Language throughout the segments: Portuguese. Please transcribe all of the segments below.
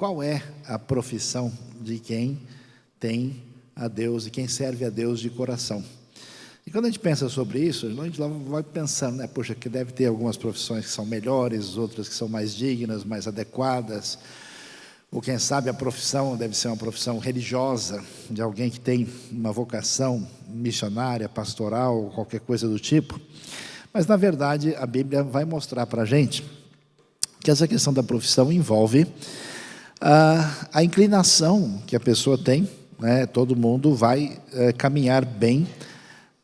qual é a profissão de quem tem a Deus e quem serve a Deus de coração. E quando a gente pensa sobre isso, a gente vai pensando, né? Poxa, que deve ter algumas profissões que são melhores, outras que são mais dignas, mais adequadas. Ou quem sabe a profissão deve ser uma profissão religiosa, de alguém que tem uma vocação missionária, pastoral, qualquer coisa do tipo. Mas, na verdade, a Bíblia vai mostrar para a gente que essa questão da profissão envolve a inclinação que a pessoa tem, né? Todo mundo vai caminhar bem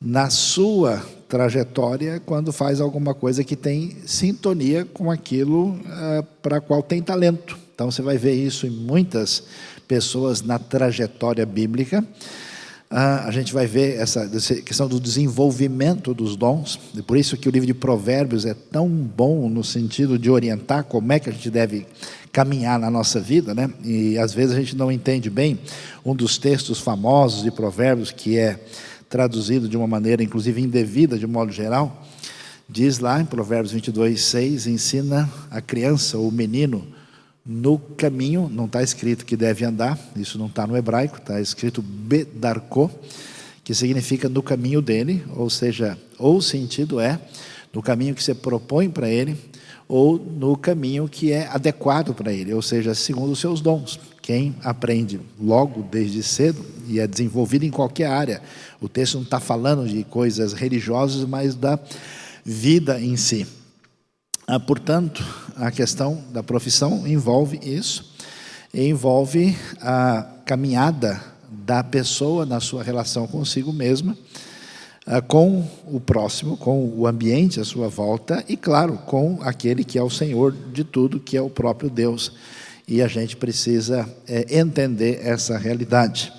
na sua trajetória quando faz alguma coisa que tem sintonia com aquilo para qual tem talento. Então, você vai ver isso em muitas pessoas na trajetória bíblica. A gente vai ver essa questão do desenvolvimento dos dons, e por isso que o livro de Provérbios é tão bom no sentido de orientar como é que a gente deve caminhar na nossa vida, né? E às vezes a gente não entende bem um dos textos famosos de Provérbios, que é traduzido de uma maneira inclusive indevida de modo geral. Diz lá em Provérbios 22:6, ensina a criança ou o menino no caminho, não está escrito que deve andar, isso não está no hebraico, está escrito bedarko, que significa no caminho dele, ou seja, ou o sentido é no caminho que você propõe para ele, ou no caminho que é adequado para ele, ou seja, segundo os seus dons. Quem aprende logo desde cedo e é desenvolvido em qualquer área, o texto não está falando de coisas religiosas, mas da vida em si. Portanto, a questão da profissão envolve isso, envolve a caminhada da pessoa na sua relação consigo mesma, com o próximo, com o ambiente à sua volta e, claro, com aquele que é o Senhor de tudo, que é o próprio Deus. E a gente precisa entender essa realidade.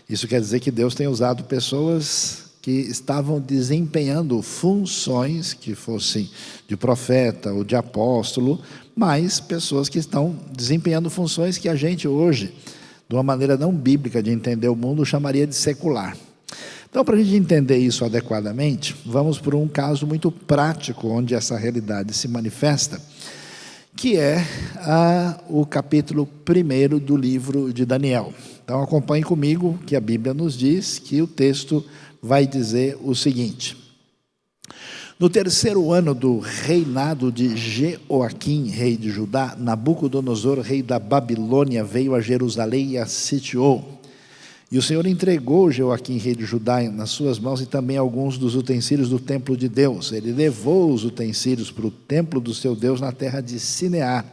Isso quer dizer que Deus tem usado pessoas que estavam desempenhando funções que fossem de profeta ou de apóstolo, mas pessoas que estão desempenhando funções que a gente hoje, de uma maneira não bíblica de entender o mundo, chamaria de secular. Então, para a gente entender isso adequadamente, vamos por um caso muito prático, onde essa realidade se manifesta, que é o capítulo 1 do livro de Daniel. Então, acompanhe comigo, que a Bíblia nos diz que o texto vai dizer o seguinte: no terceiro ano do reinado de Jeoaquim, rei de Judá, Nabucodonosor, rei da Babilônia, veio a Jerusalém e a sitiou. E o Senhor entregou Jeoaquim, rei de Judá, nas suas mãos e também alguns dos utensílios do templo de Deus. Ele levou os utensílios para o templo do seu Deus na terra de Sineá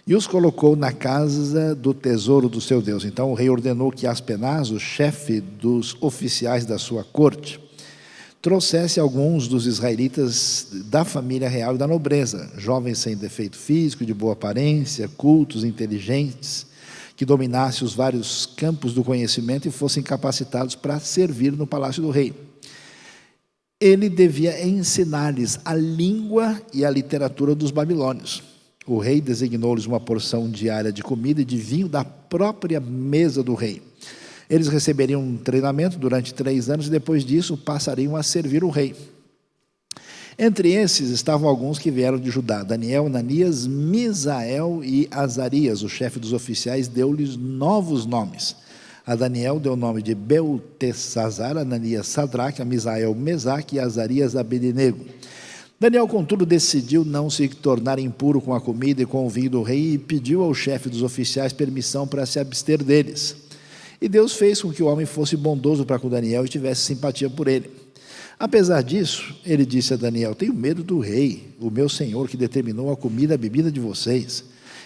e os colocou na casa do tesouro do seu Deus. Então o rei ordenou que Aspenaz, o chefe dos oficiais da sua corte, trouxesse alguns dos israelitas da família real e da nobreza, jovens sem defeito físico, de boa aparência, cultos, inteligentes, que dominassem os vários campos do conhecimento e fossem capacitados para servir no palácio do rei. Ele devia ensinar-lhes a língua e a literatura dos babilônios. O rei designou-lhes uma porção diária de comida e de vinho da própria mesa do rei. Eles receberiam um treinamento durante 3 anos e depois disso passariam a servir o rei. Entre esses estavam alguns que vieram de Judá: Daniel, Ananias, Misael e Azarias. O chefe dos oficiais deu-lhes novos nomes. A Daniel deu o nome de Beltesazar, Ananias Sadraque, a Misael Mesaque e Azarias Abednego. Daniel, contudo, decidiu não se tornar impuro com a comida e com o vinho do rei e pediu ao chefe dos oficiais permissão para se abster deles. E Deus fez com que o homem fosse bondoso para com Daniel e tivesse simpatia por ele. Apesar disso, ele disse a Daniel: tenho medo do rei, o meu senhor, que determinou a comida e a bebida de vocês.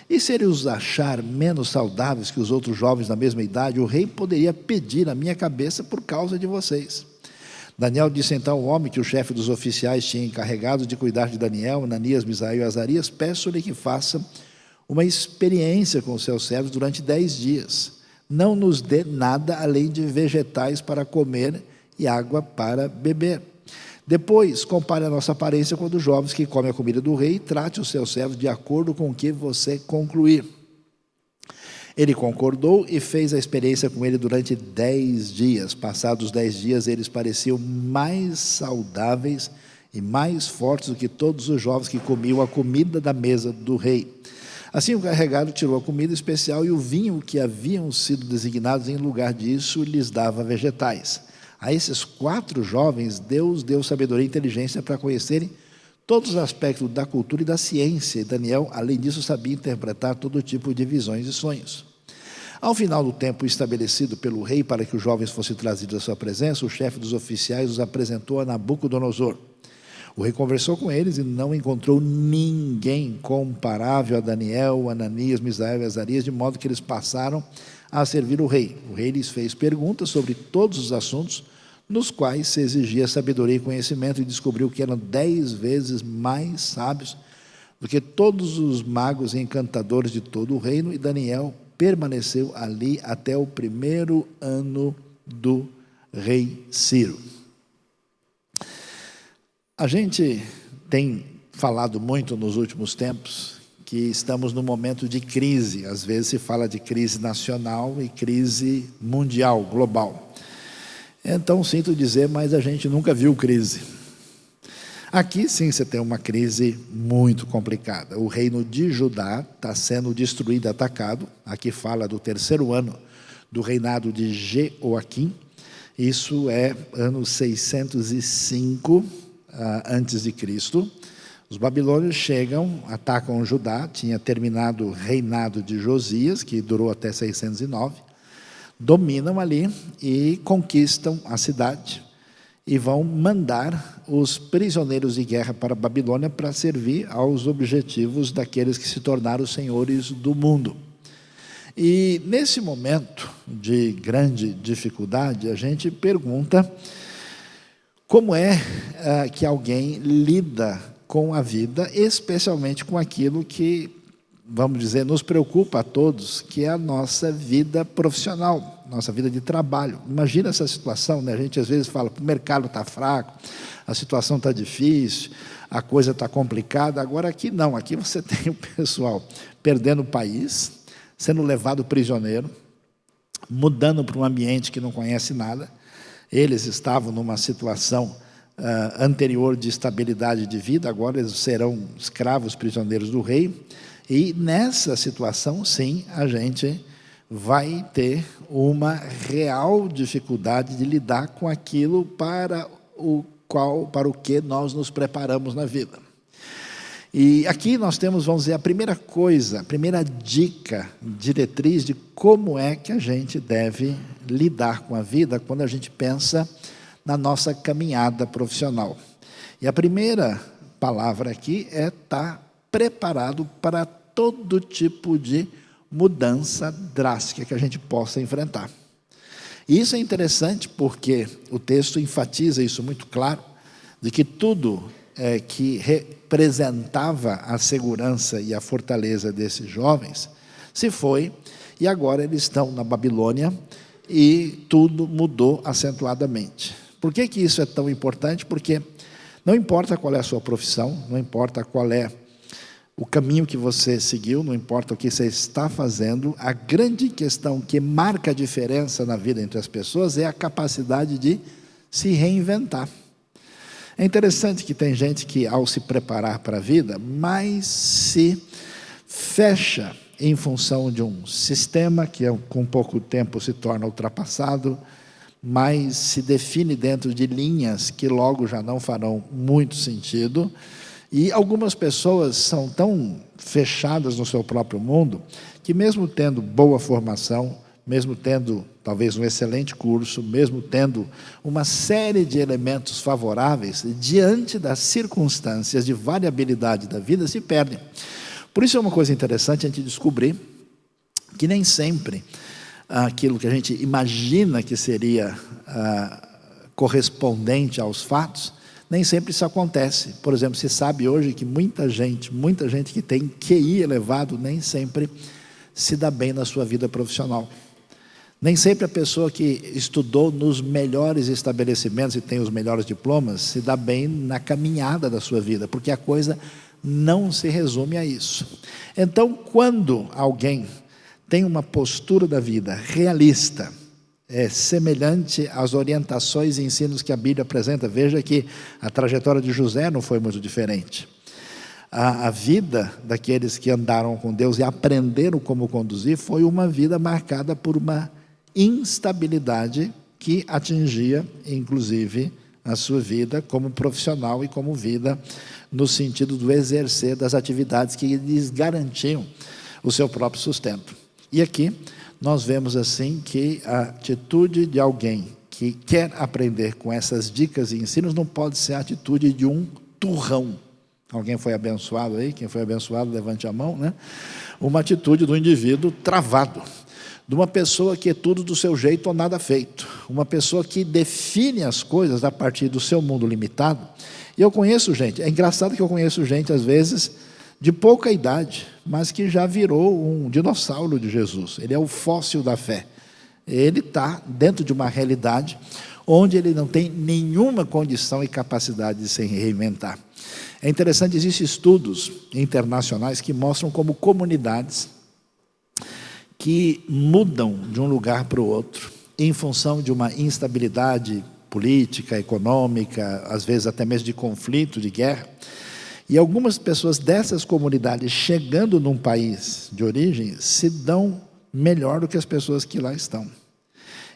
E se ele os achar menos saudáveis que os outros jovens da mesma idade, o rei poderia pedir a minha cabeça por causa de vocês. Daniel disse então ao homem que o chefe dos oficiais tinha encarregado de cuidar de Daniel, Ananias, Misael e Azarias: peço-lhe que faça uma experiência com os seus servos durante 10 dias. Não nos dê nada além de vegetais para comer e água para beber. Depois, compare a nossa aparência com a dos jovens que comem a comida do rei e trate os seus servos de acordo com o que você concluir. Ele concordou e fez a experiência com ele durante 10 dias. Passados 10 dias, eles pareciam mais saudáveis e mais fortes do que todos os jovens que comiam a comida da mesa do rei. Assim o carregado tirou a comida especial e o vinho que haviam sido designados em lugar disso lhes dava vegetais. A esses 4 jovens, Deus deu sabedoria e inteligência para conhecerem todos os aspectos da cultura e da ciência. E Daniel, além disso, sabia interpretar todo tipo de visões e sonhos. Ao final do tempo estabelecido pelo rei para que os jovens fossem trazidos à sua presença, o chefe dos oficiais os apresentou a Nabucodonosor. O rei conversou com eles e não encontrou ninguém comparável a Daniel, Ananias, Misael e Azarias, de modo que eles passaram a servir o rei. O rei lhes fez perguntas sobre todos os assuntos nos quais se exigia sabedoria e conhecimento, e descobriu que eram 10 vezes mais sábios do que todos os magos e encantadores de todo o reino, e Daniel permaneceu ali até o 1º ano do rei Ciro. A gente tem falado muito nos últimos tempos que estamos num momento de crise. Às vezes se fala de crise nacional e crise mundial, global. Então, sinto dizer, mas a gente nunca viu crise. Aqui sim você tem uma crise muito complicada. O reino de Judá está sendo destruído, atacado. Aqui fala do 3º ano do reinado de Jeoaquim. Isso é ano 605 antes de Cristo. Os babilônios chegam, atacam Judá. Tinha terminado o reinado de Josias, que durou até 609. Dominam ali e conquistam a cidade e vão mandar os prisioneiros de guerra para a Babilônia para servir aos objetivos daqueles que se tornaram senhores do mundo. E nesse momento de grande dificuldade, a gente pergunta como é que alguém lida com a vida, especialmente com aquilo que, vamos dizer, nos preocupa a todos, que é a nossa vida profissional, nossa vida de trabalho. Imagina essa situação, né? A gente às vezes fala, o mercado está fraco, a situação está difícil, a coisa está complicada. Agora aqui não, aqui você tem o pessoal perdendo o país, sendo levado prisioneiro, mudando para um ambiente que não conhece nada. Eles estavam numa situação anterior de estabilidade de vida, agora eles serão escravos prisioneiros do rei. E nessa situação, sim, a gente vai ter uma real dificuldade de lidar com aquilo para o que nós nos preparamos na vida. E aqui nós temos, vamos dizer, a primeira coisa, a primeira dica, diretriz de como é que a gente deve lidar com a vida quando a gente pensa na nossa caminhada profissional. E a primeira palavra aqui é estar preparado para todo tipo de mudança drástica que a gente possa enfrentar. E isso é interessante porque o texto enfatiza isso muito claro, de que tudo que representava a segurança e a fortaleza desses jovens se foi, e agora eles estão na Babilônia e tudo mudou acentuadamente. Por que isso é tão importante? Porque não importa qual é a sua profissão, não importa qual é o caminho que você seguiu, não importa o que você está fazendo, a grande questão que marca a diferença na vida entre as pessoas é a capacidade de se reinventar. É interessante que tem gente que, ao se preparar para a vida, mais se fecha em função de um sistema que, com pouco tempo, se torna ultrapassado, mais se define dentro de linhas que logo já não farão muito sentido. E algumas pessoas são tão fechadas no seu próprio mundo que, mesmo tendo boa formação, mesmo tendo talvez um excelente curso, mesmo tendo uma série de elementos favoráveis, diante das circunstâncias de variabilidade da vida, se perdem. Por isso é uma coisa interessante a gente descobrir que nem sempre aquilo que a gente imagina que seria correspondente aos fatos, nem sempre isso acontece. Por exemplo, se sabe hoje que muita gente que tem QI elevado, nem sempre se dá bem na sua vida profissional. Nem sempre a pessoa que estudou nos melhores estabelecimentos e tem os melhores diplomas se dá bem na caminhada da sua vida, porque a coisa não se resume a isso. Então, quando alguém tem uma postura da vida realista, semelhante às orientações e ensinos que a Bíblia apresenta, veja que a trajetória de José não foi muito diferente. a vida daqueles que andaram com Deus e aprenderam como conduzir foi uma vida marcada por uma instabilidade que atingia, inclusive, a sua vida como profissional e como vida no sentido do exercer das atividades que lhes garantiam o seu próprio sustento. E aqui nós vemos assim que a atitude de alguém que quer aprender com essas dicas e ensinos não pode ser a atitude de um turrão. Alguém foi abençoado aí? Quem foi abençoado, levante a mão, né? Uma atitude do indivíduo travado, de uma pessoa que é tudo do seu jeito ou nada feito, uma pessoa que define as coisas a partir do seu mundo limitado. E eu conheço gente, é engraçado que eu conheço gente, às vezes, de pouca idade, mas que já virou um dinossauro de Jesus. Ele é o fóssil da fé. Ele está dentro de uma realidade onde ele não tem nenhuma condição e capacidade de se reinventar. É interessante, existem estudos internacionais que mostram como comunidades que mudam de um lugar para o outro em função de uma instabilidade política, econômica, às vezes até mesmo de conflito, de guerra. E algumas pessoas dessas comunidades chegando num país de origem se dão melhor do que as pessoas que lá estão.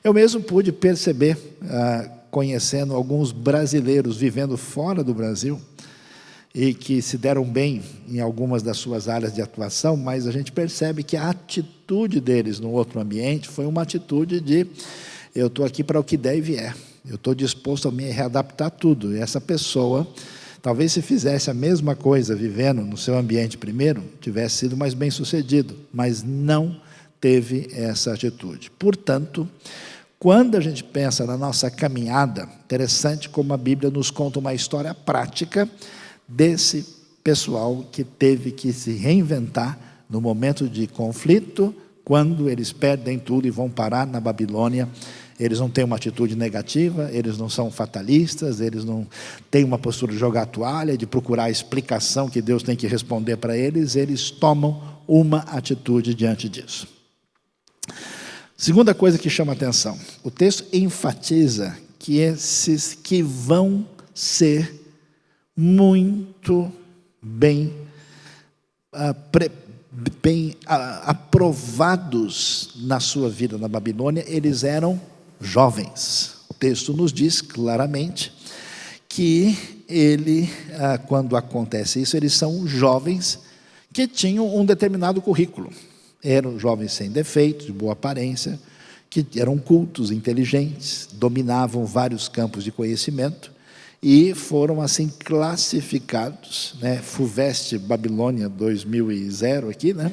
Eu mesmo pude perceber, conhecendo alguns brasileiros vivendo fora do Brasil, e que se deram bem em algumas das suas áreas de atuação, mas a gente percebe que a atitude deles no outro ambiente foi uma atitude de: eu estou aqui para o que der e vier, eu estou disposto a me readaptar tudo. E essa pessoa, talvez se fizesse a mesma coisa vivendo no seu ambiente primeiro, tivesse sido mais bem sucedido, mas não teve essa atitude. Portanto, quando a gente pensa na nossa caminhada, interessante como a Bíblia nos conta uma história prática desse pessoal que teve que se reinventar no momento de conflito, quando eles perdem tudo e vão parar na Babilônia. Eles não têm uma atitude negativa, eles não são fatalistas, eles não têm uma postura de jogar a toalha, de procurar a explicação que Deus tem que responder para eles tomam uma atitude diante disso. Segunda coisa que chama a atenção, o texto enfatiza que esses que vão ser muito bem aprovados na sua vida na Babilônia, eles eram jovens. O texto nos diz claramente que quando acontece isso, eles são jovens que tinham um determinado currículo. Eram jovens sem defeitos, de boa aparência, que eram cultos, inteligentes, dominavam vários campos de conhecimento, e foram assim classificados, né, FUVEST Babilônia 2000 aqui, né,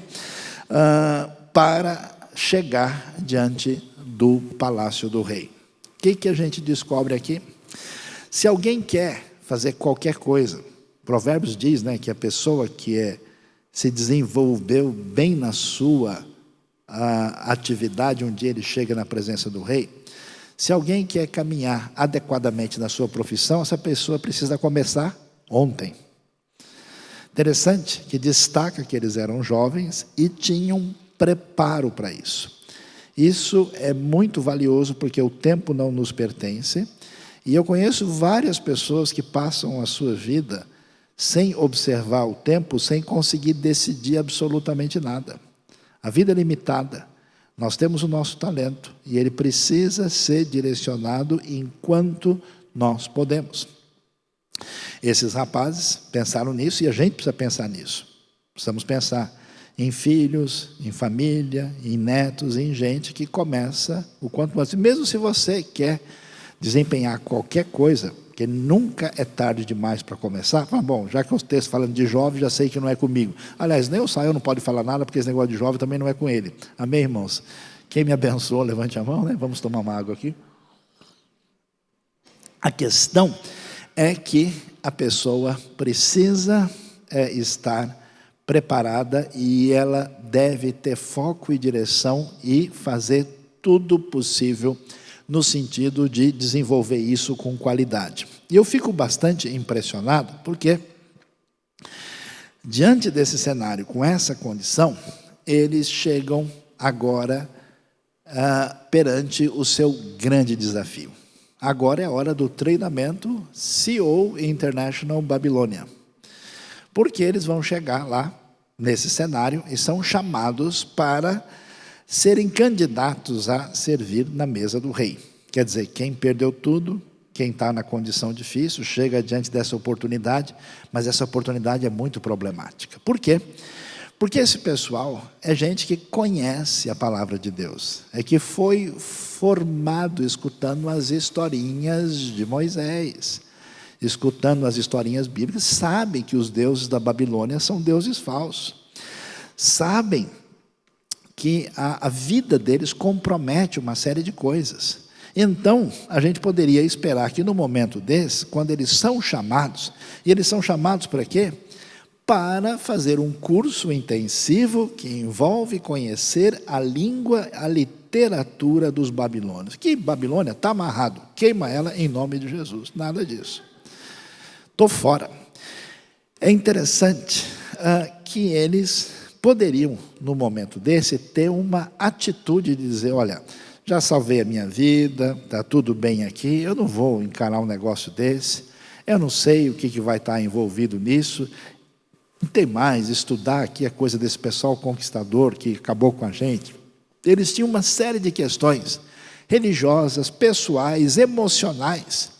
para chegar diante do palácio do rei. O que a gente descobre aqui? Se alguém quer fazer qualquer coisa, Provérbios diz, né, que a pessoa que se desenvolveu bem na sua atividade, um dia ele chega na presença do rei. Se alguém quer caminhar adequadamente na sua profissão, essa pessoa precisa começar ontem. Interessante que destaca que eles eram jovens e tinham preparo para isso. Isso é muito valioso porque o tempo não nos pertence. E eu conheço várias pessoas que passam a sua vida sem observar o tempo, sem conseguir decidir absolutamente nada. A vida é limitada. Nós temos o nosso talento e ele precisa ser direcionado enquanto nós podemos. Esses rapazes pensaram nisso e a gente precisa pensar nisso. Precisamos pensar em filhos, em família, em netos, em gente que começa o quanto antes. Mesmo se você quer desempenhar qualquer coisa, porque nunca é tarde demais para começar. Fala, bom, já que o texto falando de jovem, já sei que não é comigo. Aliás, nem o Saio não pode falar nada, porque esse negócio de jovem também não é com ele. Amém, irmãos? Quem me abençoou, levante a mão, né? Vamos tomar uma água aqui. A questão é que a pessoa precisa estar preparada e ela deve ter foco e direção e fazer tudo possível no sentido de desenvolver isso com qualidade. E eu fico bastante impressionado, porque diante desse cenário, com essa condição, eles chegam agora perante o seu grande desafio. Agora é a hora do treinamento CEO International Babilônia. Porque eles vão chegar lá, nesse cenário, e são chamados para serem candidatos a servir na mesa do rei. Quer dizer, quem perdeu tudo, quem está na condição difícil, chega diante dessa oportunidade, mas essa oportunidade é muito problemática. Por quê? Porque esse pessoal é gente que conhece a palavra de Deus, é que foi formado escutando as historinhas de Moisés, escutando as historinhas bíblicas, sabem que os deuses da Babilônia são deuses falsos, sabem que a vida deles compromete uma série de coisas. Então, a gente poderia esperar que no momento desse, quando eles são chamados, e eles são chamados para quê? Para fazer um curso intensivo que envolve conhecer a língua, a literatura dos babilônios. Que Babilônia está amarrado, queima ela em nome de Jesus, nada disso. Estou fora. É interessante que eles poderiam, no momento desse, ter uma atitude de dizer, olha, já salvei a minha vida, está tudo bem aqui, eu não vou encarar um negócio desse, eu não sei o que vai estar envolvido nisso, não tem mais, estudar aqui a coisa desse pessoal conquistador que acabou com a gente. Eles tinham uma série de questões religiosas, pessoais, emocionais,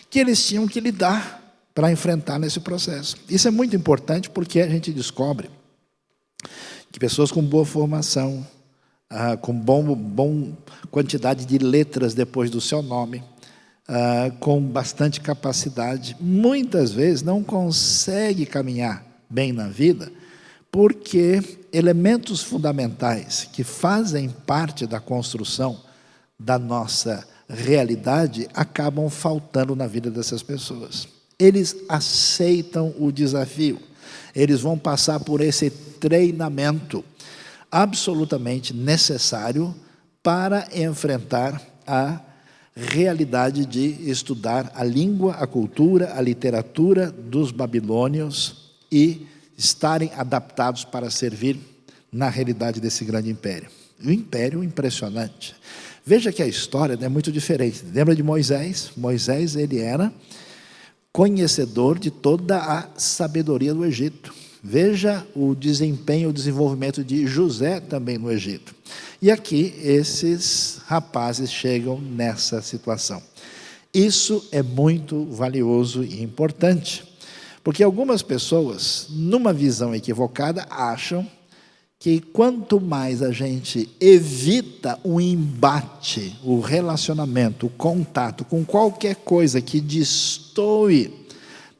que eles tinham que lidar para enfrentar nesse processo. Isso é muito importante porque a gente descobre que pessoas com boa formação, com bom quantidade de letras depois do seu nome, com bastante capacidade, muitas vezes não consegue caminhar bem na vida, porque elementos fundamentais que fazem parte da construção da nossa realidade acabam faltando na vida dessas pessoas. Eles aceitam o desafio, eles vão passar por esse treinamento absolutamente necessário para enfrentar a realidade de estudar a língua, a cultura, a literatura dos babilônios e estarem adaptados para servir na realidade desse grande império. Um império impressionante. Veja que a história é muito diferente. Lembra de Moisés? Moisés, ele era conhecedor de toda a sabedoria do Egito. Veja o desempenho, o desenvolvimento de José também no Egito. E aqui, esses rapazes chegam nessa situação. Isso é muito valioso e importante, porque algumas pessoas, numa visão equivocada, acham que quanto mais a gente evita o embate, o relacionamento, o contato com qualquer coisa que destoe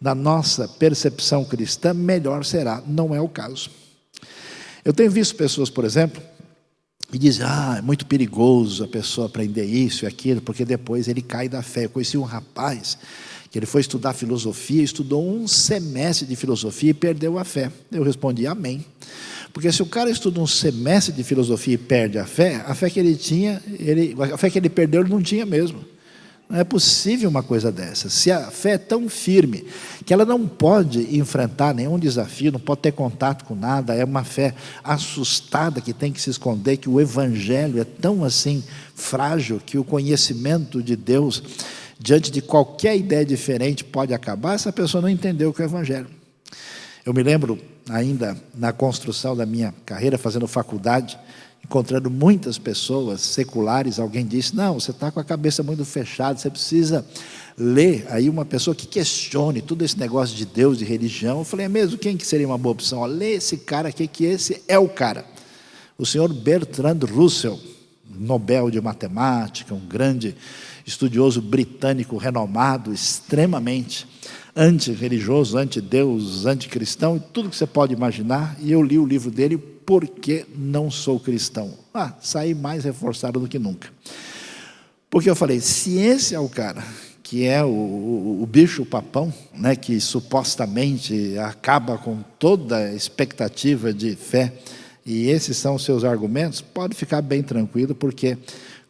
da nossa percepção cristã, melhor será. Não é o caso. Eu tenho visto pessoas, por exemplo, que dizem, é muito perigoso a pessoa aprender isso e aquilo, porque depois ele cai da fé. Eu conheci um rapaz que ele foi estudar filosofia, estudou um semestre de filosofia e perdeu a fé. Eu respondi, amém. Porque se o cara estuda um semestre de filosofia e perde a fé que ele tinha, a fé que ele perdeu, ele não tinha mesmo. Não é possível uma coisa dessa. Se a fé é tão firme que ela não pode enfrentar nenhum desafio, não pode ter contato com nada, é uma fé assustada que tem que se esconder, que o evangelho é tão assim frágil que o conhecimento de Deus, diante de qualquer ideia diferente, pode acabar, essa pessoa não entendeu o que é o evangelho. Eu me lembro ainda na construção da minha carreira, fazendo faculdade, encontrando muitas pessoas seculares, alguém disse, não, você está com a cabeça muito fechada, você precisa ler aí uma pessoa que questione tudo esse negócio de Deus, de religião. Eu falei, é mesmo? Quem que seria uma boa opção? Lê esse cara aqui, que esse é o cara. O senhor Bertrand Russell, Nobel de Matemática, um grande estudioso britânico renomado, extremamente antirreligioso, antideus, anticristão, e tudo que você pode imaginar, e eu li o livro dele, Por que Não Sou Cristão? Saí mais reforçado do que nunca. Porque eu falei, se esse é o cara, que é o bicho papão, né, que supostamente acaba com toda a expectativa de fé, e esses são os seus argumentos, pode ficar bem tranquilo, porque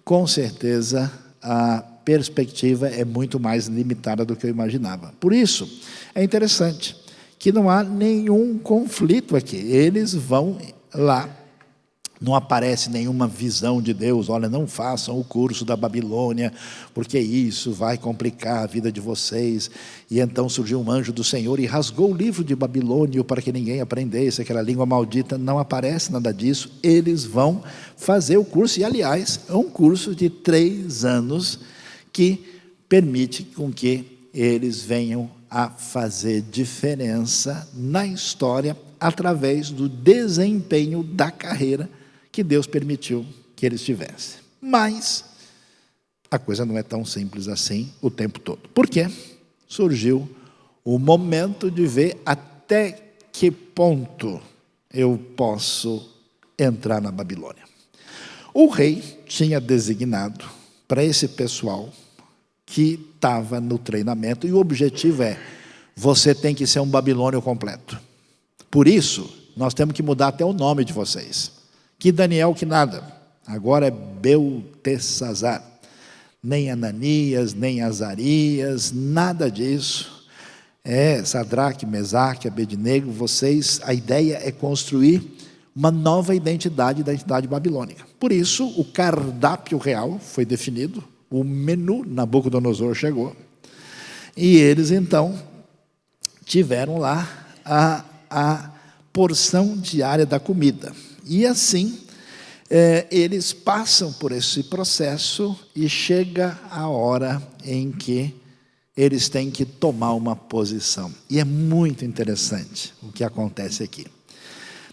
com certeza a perspectiva é muito mais limitada do que eu imaginava. Por isso, é interessante que não há nenhum conflito aqui. Eles vão lá Não aparece nenhuma visão de Deus, olha, não façam o curso da Babilônia, porque isso vai complicar a vida de vocês. E então surgiu um anjo do Senhor e rasgou o livro de Babilônio para que ninguém aprendesse aquela língua maldita. Não aparece nada disso. Eles vão fazer o curso, e aliás, é um curso de 3 anos, que permite com que eles venham a fazer diferença na história, através do desempenho da carreira que Deus permitiu que eles tivessem. Mas a coisa não é tão simples assim o tempo todo. Por quê? Surgiu o momento de ver até que ponto eu posso entrar na Babilônia. O rei tinha designado para esse pessoal que estava no treinamento, e o objetivo é: você tem que ser um babilônio completo. Por isso, nós temos que mudar até o nome de vocês. Que Daniel, que nada. Agora é Beltesazar. Nem Ananias, nem Azarias, nada disso. É Sadraque, Mesaque, Abednego. Vocês, a ideia é construir uma nova identidade da entidade babilônica. Por isso, o cardápio real foi definido, o menu Nabucodonosor chegou. E eles, então, tiveram lá a porção diária da comida. E assim, eles passam por esse processo e chega a hora em que eles têm que tomar uma posição. E é muito interessante o que acontece aqui.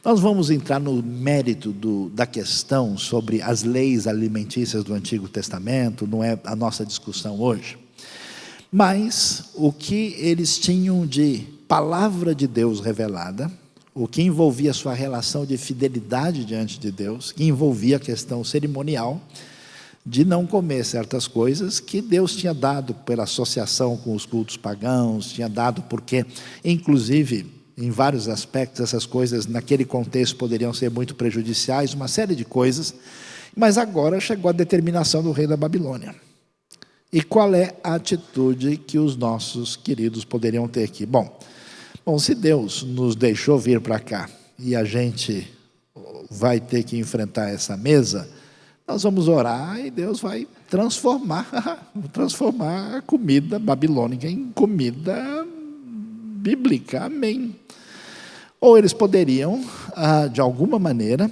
Nós vamos entrar no mérito da questão sobre as leis alimentícias do Antigo Testamento, não é a nossa discussão hoje. Mas o que eles tinham de palavra de Deus revelada, o que envolvia a sua relação de fidelidade diante de Deus, que envolvia a questão cerimonial, de não comer certas coisas que Deus tinha dado pela associação com os cultos pagãos, tinha dado porque, inclusive, em vários aspectos, essas coisas, naquele contexto, poderiam ser muito prejudiciais, uma série de coisas, mas agora chegou a determinação do rei da Babilônia. E qual é a atitude que os nossos queridos poderiam ter aqui? Bom, se Deus nos deixou vir para cá e a gente vai ter que enfrentar essa mesa, nós vamos orar e Deus vai transformar a comida babilônica em comida bíblica. Amém. Ou eles poderiam, de alguma maneira,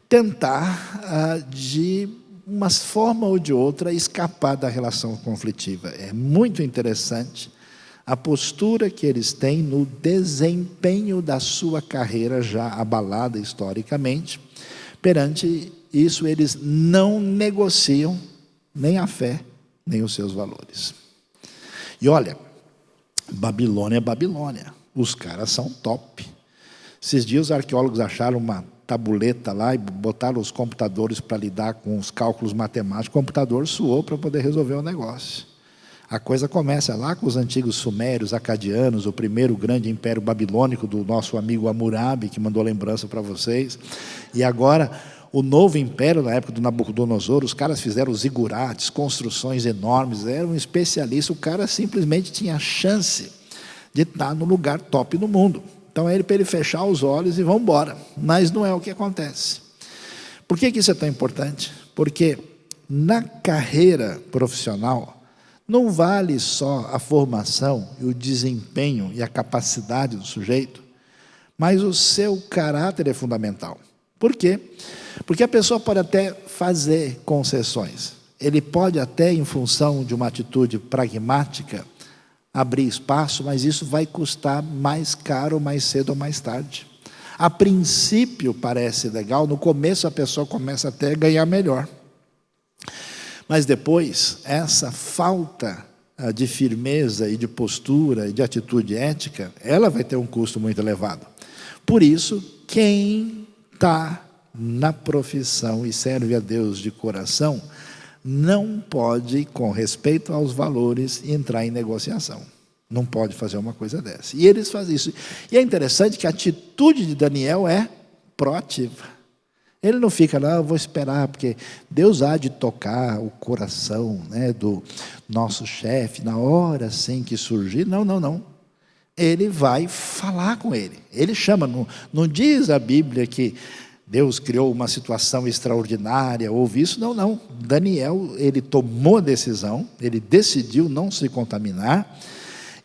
tentar, de uma forma ou de outra, escapar da relação conflitiva. É muito interessante a postura que eles têm no desempenho da sua carreira já abalada historicamente. Perante isso, eles não negociam nem a fé, nem os seus valores. E olha, Babilônia é Babilônia. Os caras são top. Esses dias os arqueólogos acharam uma tabuleta lá e botaram os computadores para lidar com os cálculos matemáticos. O computador suou para poder resolver o negócio. A coisa começa lá com os antigos sumérios, acadianos, o primeiro grande império babilônico do nosso amigo Hammurabi, que mandou lembrança para vocês. E agora, o novo império, na época do Nabucodonosor, os caras fizeram zigurates, construções enormes, era um especialista, o cara simplesmente tinha a chance de estar no lugar top no mundo. Então, para ele fechar os olhos e vamos embora. Mas não é o que acontece. Por que isso é tão importante? Porque na carreira profissional, não vale só a formação e o desempenho e a capacidade do sujeito, mas o seu caráter é fundamental. Por quê? Porque a pessoa pode até fazer concessões. Ele pode até, em função de uma atitude pragmática, abrir espaço, mas isso vai custar mais caro, mais cedo ou mais tarde. A princípio parece legal, no começo a pessoa começa até a ganhar melhor. Mas depois, essa falta de firmeza e de postura e de atitude ética, ela vai ter um custo muito elevado. Por isso, quem está na profissão e serve a Deus de coração, não pode, com respeito aos valores, entrar em negociação. Não pode fazer uma coisa dessa. E eles fazem isso. E é interessante que a atitude de Daniel é proativa. Ele não fica lá, eu vou esperar, porque Deus há de tocar o coração, né, do nosso chefe, na hora assim que surgir. Não. Ele vai falar com ele. Ele chama, não diz a Bíblia que Deus criou uma situação extraordinária, houve isso. Não, não. Daniel, ele tomou a decisão, ele decidiu não se contaminar,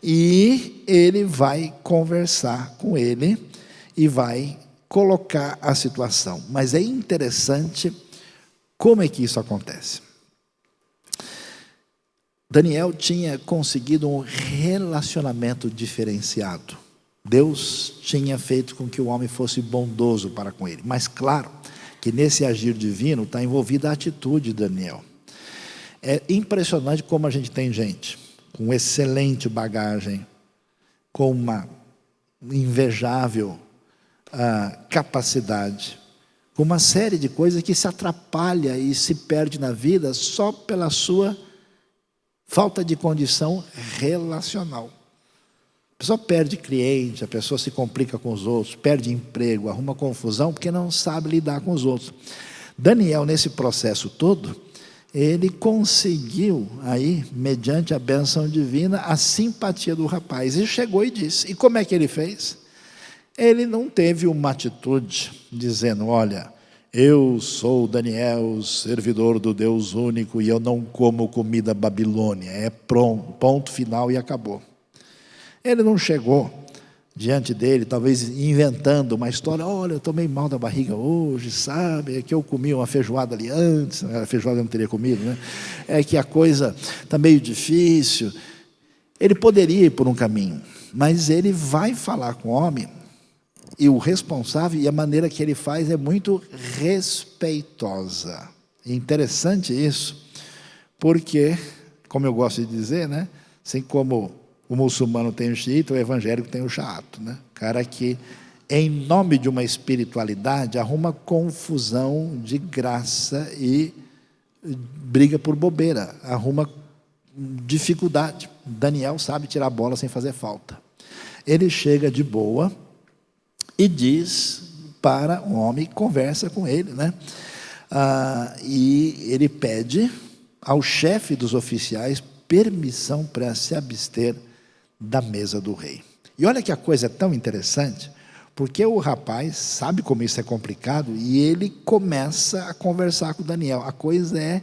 e ele vai conversar com ele e vai colocar a situação. Mas é interessante como é que isso acontece. Daniel tinha conseguido um relacionamento diferenciado. Deus tinha feito com que o homem fosse bondoso para com ele. Mas claro que nesse agir divino está envolvida a atitude de Daniel. É impressionante como a gente tem gente com excelente bagagem, com uma invejável capacidade, com uma série de coisas que se atrapalha e se perde na vida só pela sua falta de condição relacional. A pessoa perde cliente, a pessoa se complica com os outros, perde emprego, arruma confusão porque não sabe lidar com os outros. Daniel, nesse processo todo, ele conseguiu aí, mediante a bênção divina, a simpatia do rapaz. E chegou e disse. E como é que ele fez? Ele não teve uma atitude dizendo, olha, eu sou Daniel, servidor do Deus único, e eu não como comida babilônia. É pronto, ponto final e acabou. Ele não chegou diante dele, talvez inventando uma história, olha, eu tomei mal da barriga hoje, sabe, é que eu comi uma feijoada ali antes, a feijoada eu não teria comido, né? É que a coisa está meio difícil. Ele poderia ir por um caminho, mas ele vai falar com o homem, e o responsável, e a maneira que ele faz é muito respeitosa. É interessante isso, porque, como eu gosto de dizer, né, assim como o muçulmano tem o xiita, o evangélico tem o chato, né? Cara que, em nome de uma espiritualidade, arruma confusão de graça e briga por bobeira, arruma dificuldade. Daniel sabe tirar a bola sem fazer falta. Ele chega de boa e diz para o homem, conversa com ele, né? E ele pede ao chefe dos oficiais permissão para se abster da mesa do rei. E olha que a coisa é tão interessante, porque o rapaz sabe como isso é complicado e ele começa a conversar com Daniel. A coisa é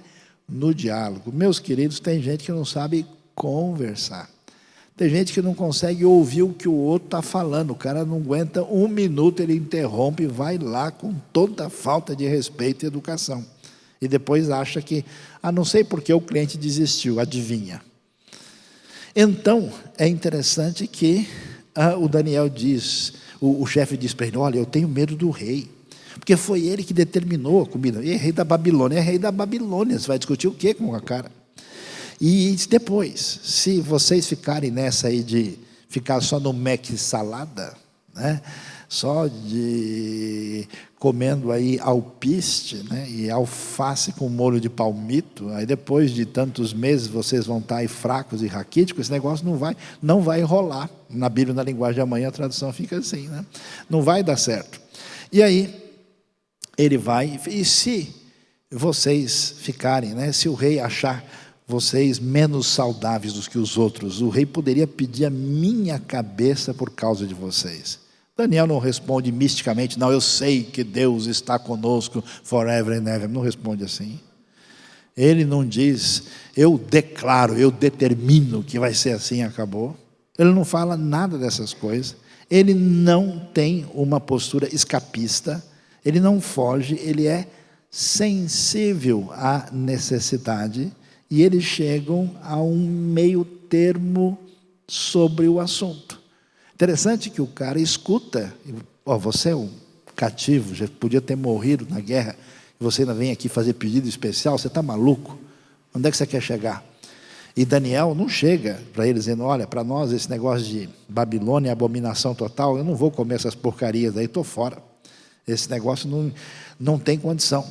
no diálogo. Meus queridos, tem gente que não sabe conversar. Tem gente que não consegue ouvir o que o outro está falando. O cara não aguenta um minuto, ele interrompe e vai lá com toda a falta de respeito e educação. E depois acha que, não sei porque o cliente desistiu, adivinha. Então, é interessante que o Daniel diz, o chefe diz para ele, olha, eu tenho medo do rei, porque foi ele que determinou a comida. E é rei da Babilônia, é rei da Babilônia, você vai discutir o quê com a cara? E depois, se vocês ficarem nessa aí de ficar só no Mac salada, né? Só de comendo aí alpiste, né? E alface com molho de palmito, aí depois de tantos meses vocês vão estar aí fracos e raquíticos, esse negócio não vai rolar. Na Bíblia, na linguagem de amanhã, a tradução fica assim, né? Não vai dar certo. E aí, ele vai, e se vocês ficarem, né? Se o rei achar vocês menos saudáveis do que os outros, o rei poderia pedir a minha cabeça por causa de vocês. Daniel não responde misticamente, não, eu sei que Deus está conosco forever and ever. Não responde assim. Ele não diz, eu declaro, eu determino que vai ser assim, acabou. Ele não fala nada dessas coisas. Ele não tem uma postura escapista. Ele não foge, ele é sensível à necessidade. E eles chegam a um meio termo sobre o assunto. Interessante que o cara escuta, você é um cativo, já podia ter morrido na guerra, e você ainda vem aqui fazer pedido especial, você está maluco? Onde é que você quer chegar? E Daniel não chega para ele dizendo, olha, para nós esse negócio de Babilônia é abominação total, eu não vou comer essas porcarias aí, estou fora. Esse negócio não tem condição.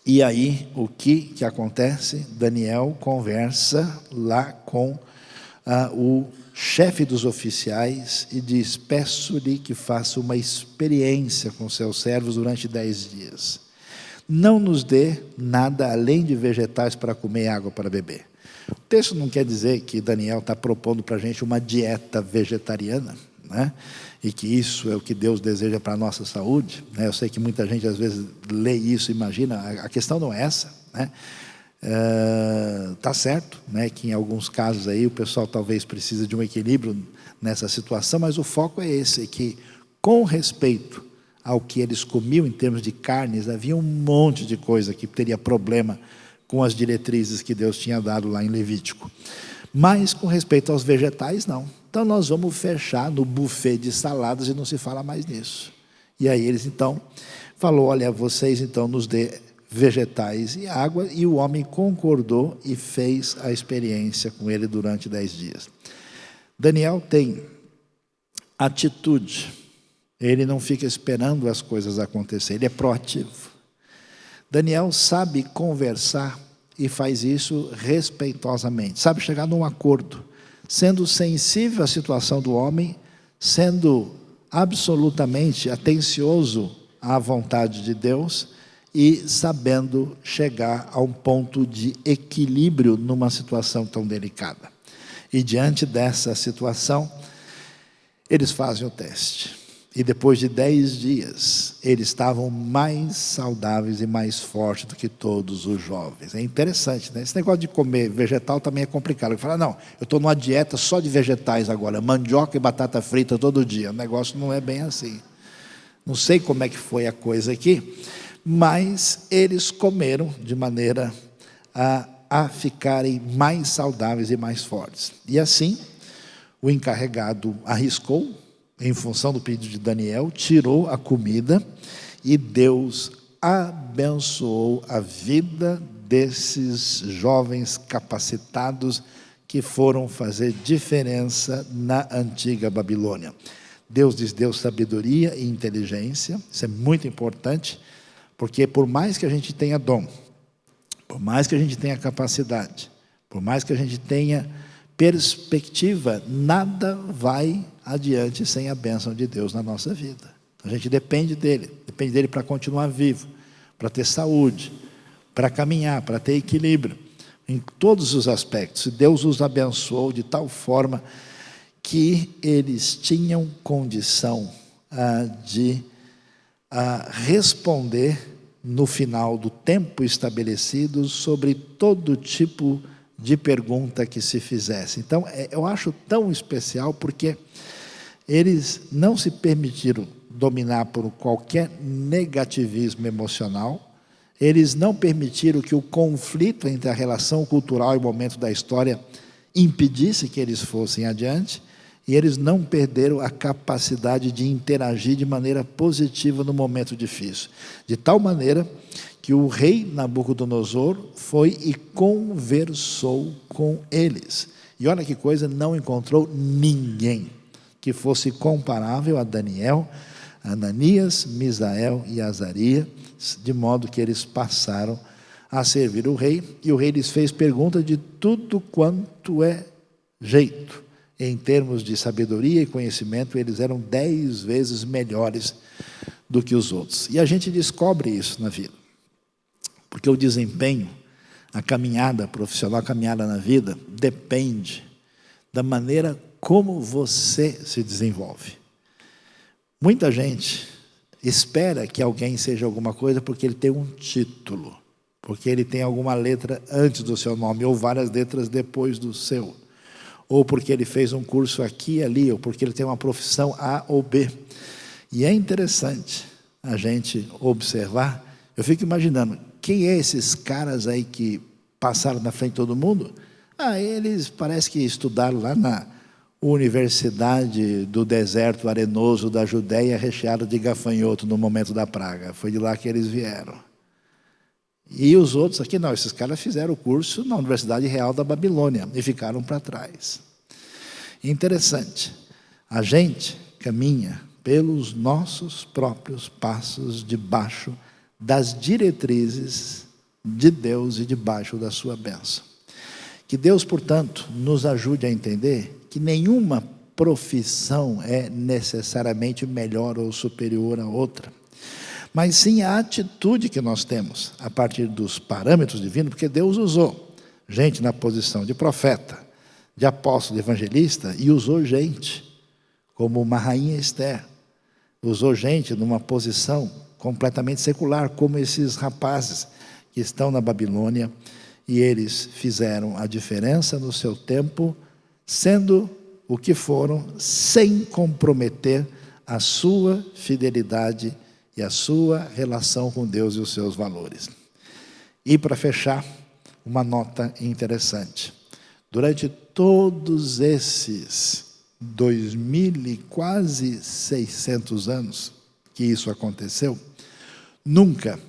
E aí, o que acontece? Daniel conversa lá com o chefe dos oficiais e diz, peço-lhe que faça uma experiência com seus servos durante 10 dias. Não nos dê nada além de vegetais para comer e água para beber. O texto não quer dizer que Daniel está propondo para a gente uma dieta vegetariana, né? E que isso é o que Deus deseja para a nossa saúde, né? Eu sei que muita gente às vezes lê isso e imagina, a questão não é essa, né? Tá certo, né, que em alguns casos aí o pessoal talvez precise de um equilíbrio nessa situação, mas o foco é esse, que com respeito ao que eles comiam em termos de carnes, havia um monte de coisa que teria problema com as diretrizes que Deus tinha dado lá em Levítico. Mas com respeito aos vegetais, não. Então nós vamos fechar no buffet de saladas e não se fala mais nisso. E aí eles então falou, olha, vocês então nos dê vegetais e água, e o homem concordou e fez a experiência com ele durante 10 dias. Daniel tem atitude, ele não fica esperando as coisas acontecerem, ele é proativo. Daniel sabe conversar e faz isso respeitosamente, sabe chegar num acordo, sendo sensível à situação do homem, sendo absolutamente atencioso à vontade de Deus, e sabendo chegar a um ponto de equilíbrio numa situação tão delicada. E diante dessa situação, eles fazem o teste. E depois de 10 dias, eles estavam mais saudáveis e mais fortes do que todos os jovens. É interessante, né? Esse negócio de comer vegetal também é complicado. Fala, não, eu estou numa dieta só de vegetais agora, mandioca e batata frita todo dia. O negócio não é bem assim. Não sei como é que foi a coisa aqui, mas eles comeram de maneira a ficarem mais saudáveis e mais fortes. E assim, o encarregado arriscou, em função do pedido de Daniel, tirou a comida e Deus abençoou a vida desses jovens capacitados que foram fazer diferença na antiga Babilônia. Deus lhes deu sabedoria e inteligência, isso é muito importante, porque por mais que a gente tenha dom, por mais que a gente tenha capacidade, por mais que a gente tenha perspectiva, nada vai adiante sem a bênção de Deus na nossa vida. A gente depende dele para continuar vivo, para ter saúde, para caminhar, para ter equilíbrio, em todos os aspectos. E Deus os abençoou de tal forma que eles tinham condição de responder no final do tempo estabelecido sobre todo tipo de pergunta que se fizesse. Então, eu acho tão especial porque eles não se permitiram dominar por qualquer negativismo emocional, eles não permitiram que o conflito entre a relação cultural e o momento da história impedisse que eles fossem adiante, e eles não perderam a capacidade de interagir de maneira positiva no momento difícil. De tal maneira que o rei Nabucodonosor foi e conversou com eles. E olha que coisa, não encontrou ninguém que fosse comparável a Daniel, Ananias, Misael e Azarias, de modo que eles passaram a servir o rei, e o rei lhes fez pergunta de tudo quanto é jeito. Em termos de sabedoria e conhecimento, eles eram 10 vezes melhores do que os outros. E a gente descobre isso na vida, porque o desempenho, a caminhada profissional, a caminhada na vida, depende da maneira como você se desenvolve. Muita gente espera que alguém seja alguma coisa porque ele tem um título, porque ele tem alguma letra antes do seu nome, ou várias letras depois do seu, ou porque ele fez um curso aqui e ali, ou porque ele tem uma profissão A ou B. E é interessante a gente observar. Eu fico imaginando, quem é esses caras aí que passaram na frente de todo mundo? Eles parece que estudaram lá na Universidade do Deserto Arenoso da Judéia, recheado de gafanhoto no momento da praga. Foi de lá que eles vieram. E os outros aqui, não, esses caras fizeram o curso na Universidade Real da Babilônia e ficaram para trás. Interessante, a gente caminha pelos nossos próprios passos debaixo das diretrizes de Deus e debaixo da sua bênção. Que Deus, portanto, nos ajude a entender que nenhuma profissão é necessariamente melhor ou superior à outra, mas sim a atitude que nós temos a partir dos parâmetros divinos, porque Deus usou gente na posição de profeta, de apóstolo, de evangelista, e usou gente como uma rainha Esther, usou gente numa posição completamente secular, como esses rapazes que estão na Babilônia, e eles fizeram a diferença no seu tempo, sendo o que foram, sem comprometer a sua fidelidade e a sua relação com Deus e os seus valores. E para fechar, uma nota interessante. Durante todos esses 2.000 e quase 600 anos que isso aconteceu, nunca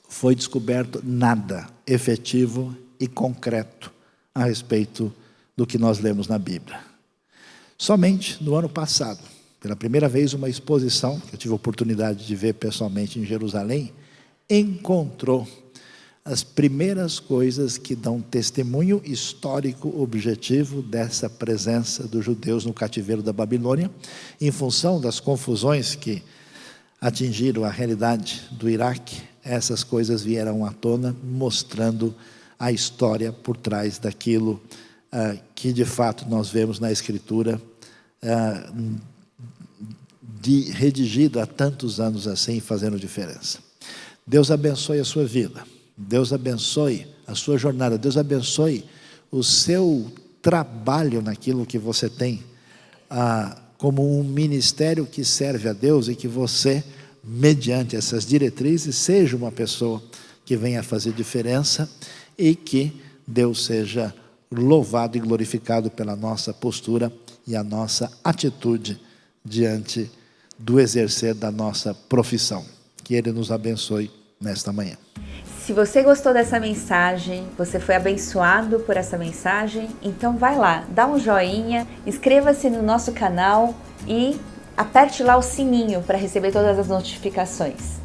foi descoberto nada efetivo e concreto a respeito do que nós lemos na Bíblia. Somente no ano passado, pela primeira vez, uma exposição, que eu tive a oportunidade de ver pessoalmente em Jerusalém, encontrou as primeiras coisas que dão testemunho histórico objetivo dessa presença dos judeus no cativeiro da Babilônia, em função das confusões que atingiram a realidade do Iraque. Essas coisas vieram à tona, mostrando a história por trás daquilo que de fato nós vemos na Escritura, redigido há tantos anos assim, fazendo diferença. Deus abençoe a sua vida, Deus abençoe a sua jornada, Deus abençoe o seu trabalho naquilo que você tem, como um ministério que serve a Deus, e que você, mediante essas diretrizes, seja uma pessoa que venha a fazer diferença, e que Deus seja louvado e glorificado pela nossa postura e a nossa atitude diante do exercer da nossa profissão. Que Ele nos abençoe nesta manhã. Se você gostou dessa mensagem, você foi abençoado por essa mensagem, então vai lá, dá um joinha, inscreva-se no nosso canal e aperte lá o sininho para receber todas as notificações.